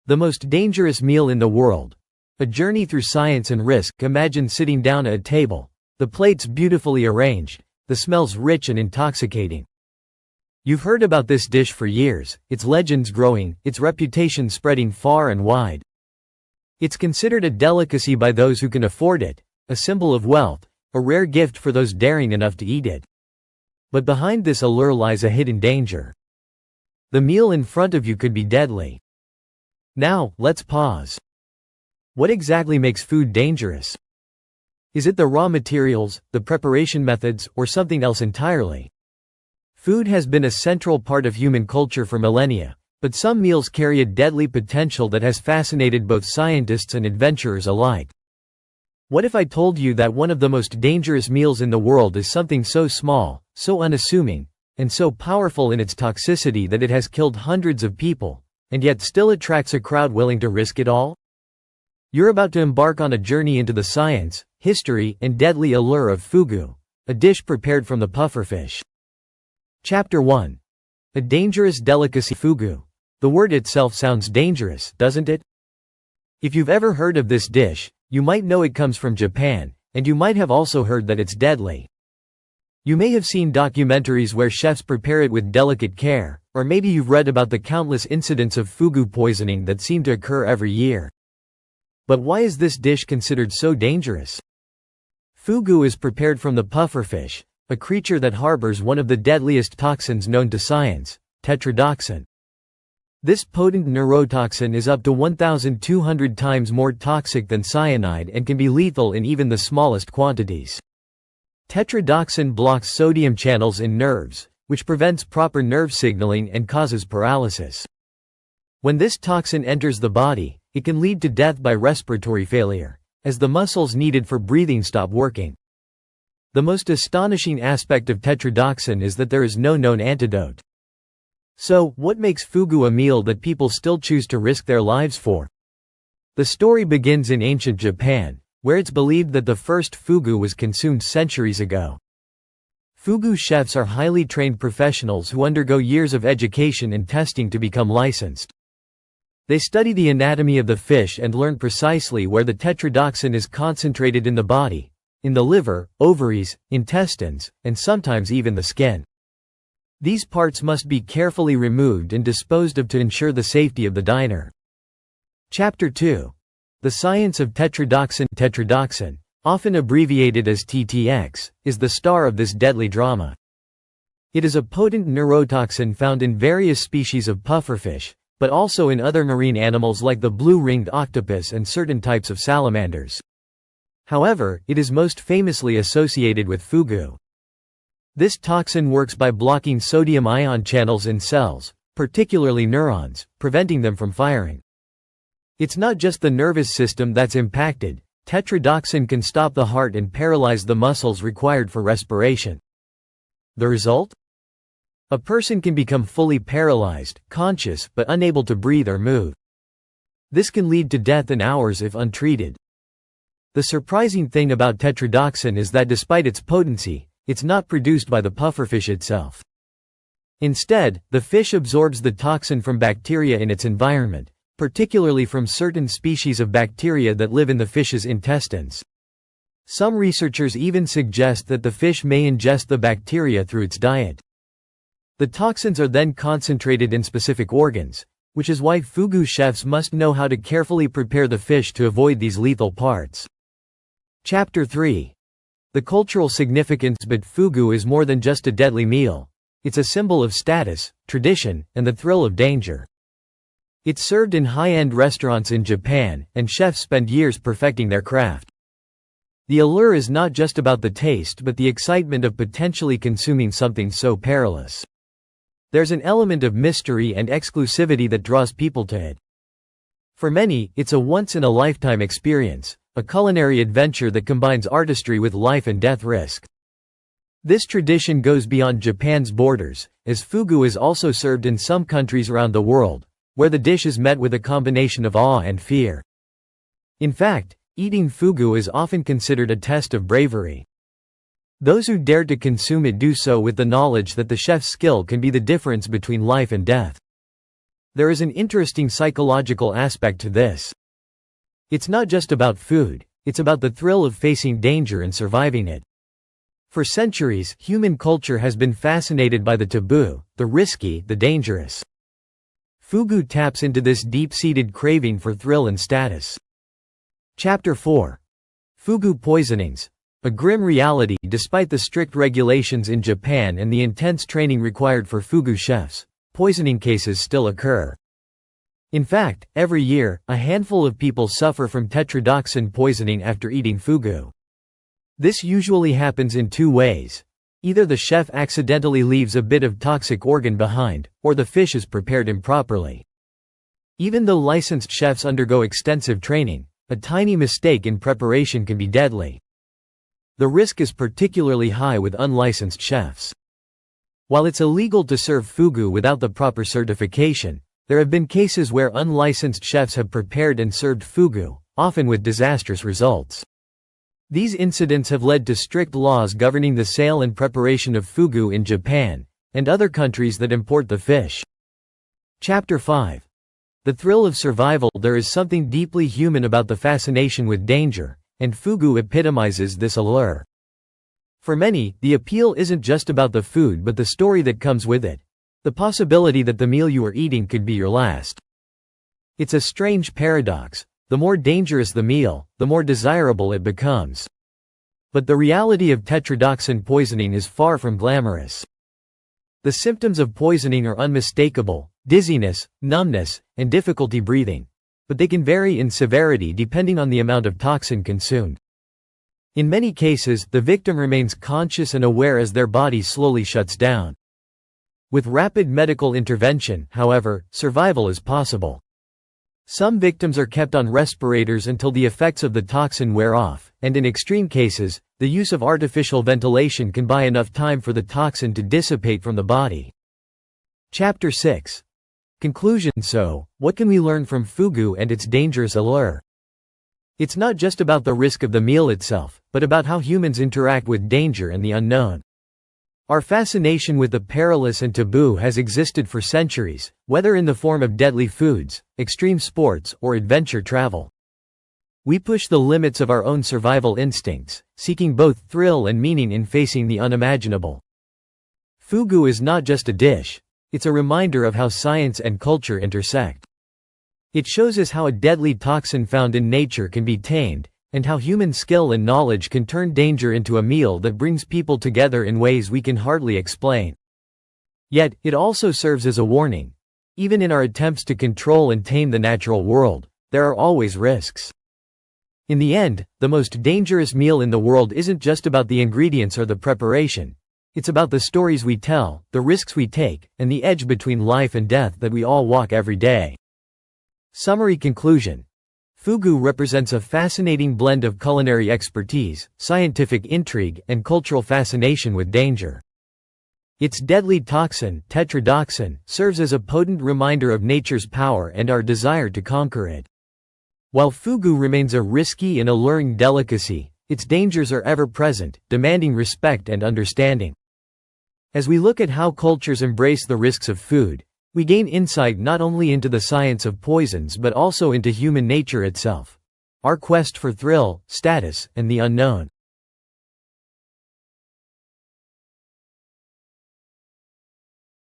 The most dangerous meal in the world. A journey through science and risk. Imagine sitting down at a table. The plates beautifully arranged. The smells rich and intoxicating. You've heard about this dish for years, its legends growing, its reputation spreading far and wide. It's considered a delicacy by those who can afford it, a symbol of wealth, a rare gift for those daring enough to eat it. But behind this allure lies a hidden danger. The meal in front of you could be deadly. Now, let's pause. What exactly makes food dangerous? Is it the raw materials, the preparation methods, or something else entirely? Food has been a central part of human culture for millennia, but some meals carry a deadly potential that has fascinated both scientists and adventurers alike. What if I told you that one of the most dangerous meals in the world is something so small, so unassuming, and so powerful in its toxicity that it has killed hundreds of people, and yet still attracts a crowd willing to risk it all? You're about to embark on a journey into the science, history, and deadly allure of fugu, a dish prepared from the pufferfish. Chapter 1. A dangerous delicacy. Fugu. The word itself sounds dangerous, doesn't it? If you've ever heard of this dish, you might know it comes from Japan, and you might have also heard that it's deadly. You may have seen documentaries where chefs prepare it with delicate care, or maybe you've read about the countless incidents of fugu poisoning that seem to occur every year. But why is this dish considered so dangerous? Fugu is prepared from the pufferfish, a creature that harbors one of the deadliest toxins known to science, tetrodotoxin. This potent neurotoxin is up to 1,200 times more toxic than cyanide and can be lethal in even the smallest quantities. Tetrodotoxin blocks sodium channels in nerves, which prevents proper nerve signaling and causes paralysis. When this toxin enters the body, it can lead to death by respiratory failure, as the muscles needed for breathing stop working. The most astonishing aspect of tetrodotoxin is that there is no known antidote. So, what makes fugu a meal that people still choose to risk their lives for? The story begins in ancient Japan, where it's believed that the first fugu was consumed centuries ago. Fugu chefs are highly trained professionals who undergo years of education and testing to become licensed. They study the anatomy of the fish and learn precisely where the tetrodotoxin is concentrated in the body, in the liver, ovaries, intestines, and sometimes even the skin. These parts must be carefully removed and disposed of to ensure the safety of the diner. Chapter 2. The science of tetrodotoxin. Tetrodotoxin, often abbreviated as TTX, is the star of this deadly drama. It is a potent neurotoxin found in various species of pufferfish, but also in other marine animals like the blue-ringed octopus and certain types of salamanders. However, it is most famously associated with fugu. This toxin works by blocking sodium ion channels in cells, particularly neurons, preventing them from firing. It's not just the nervous system that's impacted. Tetrodotoxin can stop the heart and paralyze the muscles required for respiration. The result? A person can become fully paralyzed, conscious, but unable to breathe or move. This can lead to death in hours if untreated. The surprising thing about tetrodotoxin is that despite its potency, it's not produced by the pufferfish itself. Instead, the fish absorbs the toxin from bacteria in its environment, particularly from certain species of bacteria that live in the fish's intestines. Some researchers even suggest that the fish may ingest the bacteria through its diet. The toxins are then concentrated in specific organs, which is why fugu chefs must know how to carefully prepare the fish to avoid these lethal parts. Chapter 3. The cultural significance. But fugu is more than just a deadly meal. It's a symbol of status, tradition, and the thrill of danger. It's served in high-end restaurants in Japan, and chefs spend years perfecting their craft. The allure is not just about the taste but the excitement of potentially consuming something so perilous. There's an element of mystery and exclusivity that draws people to it. For many, it's a once-in-a-lifetime experience, a culinary adventure that combines artistry with life and death risk. This tradition goes beyond Japan's borders, as fugu is also served in some countries around the world, where the dish is met with a combination of awe and fear. In fact, eating fugu is often considered a test of bravery. Those who dare to consume it do so with the knowledge that the chef's skill can be the difference between life and death. There is an interesting psychological aspect to this. It's not just about food, it's about the thrill of facing danger and surviving it. For centuries, human culture has been fascinated by the taboo, the risky, the dangerous. Fugu taps into this deep-seated craving for thrill and status. Chapter 4. Fugu poisonings. A grim reality. Despite the strict regulations in Japan and the intense training required for fugu chefs, poisoning cases still occur. In fact, every year, a handful of people suffer from tetrodotoxin poisoning after eating fugu. This usually happens in two ways. Either the chef accidentally leaves a bit of toxic organ behind, or the fish is prepared improperly. Even though licensed chefs undergo extensive training, a tiny mistake in preparation can be deadly. The risk is particularly high with unlicensed chefs. While it's illegal to serve fugu without the proper certification, there have been cases where unlicensed chefs have prepared and served fugu, often with disastrous results. These incidents have led to strict laws governing the sale and preparation of fugu in Japan, and other countries that import the fish. Chapter 5. The thrill of survival. There is something deeply human about the fascination with danger, and fugu epitomizes this allure. For many, the appeal isn't just about the food but the story that comes with it. The possibility that the meal you are eating could be your last. It's a strange paradox. The more dangerous the meal, the more desirable it becomes. But the reality of tetrodotoxin poisoning is far from glamorous. The symptoms of poisoning are unmistakable: dizziness, numbness, and difficulty breathing. But they can vary in severity depending on the amount of toxin consumed. In many cases, the victim remains conscious and aware as their body slowly shuts down. With rapid medical intervention, however, survival is possible. Some victims are kept on respirators until the effects of the toxin wear off, and in extreme cases, the use of artificial ventilation can buy enough time for the toxin to dissipate from the body. Chapter 6. Conclusion. So, what can we learn from fugu and its dangerous allure? It's not just about the risk of the meal itself, but about how humans interact with danger and the unknown. Our fascination with the perilous and taboo has existed for centuries, whether in the form of deadly foods, extreme sports, or adventure travel. We push the limits of our own survival instincts, seeking both thrill and meaning in facing the unimaginable. Fugu is not just a dish, it's a reminder of how science and culture intersect. It shows us how a deadly toxin found in nature can be tamed, and how human skill and knowledge can turn danger into a meal that brings people together in ways we can hardly explain. Yet, it also serves as a warning. Even in our attempts to control and tame the natural world, there are always risks. In the end, the most dangerous meal in the world isn't just about the ingredients or the preparation. It's about the stories we tell, the risks we take, and the edge between life and death that we all walk every day. Summary. Conclusion. Fugu represents a fascinating blend of culinary expertise, scientific intrigue, and cultural fascination with danger. Its deadly toxin, tetrodotoxin, serves as a potent reminder of nature's power and our desire to conquer it. While fugu remains a risky and alluring delicacy, its dangers are ever present, demanding respect and understanding. As we look at how cultures embrace the risks of food, we gain insight not only into the science of poisons but also into human nature itself. Our quest for thrill, status, and the unknown.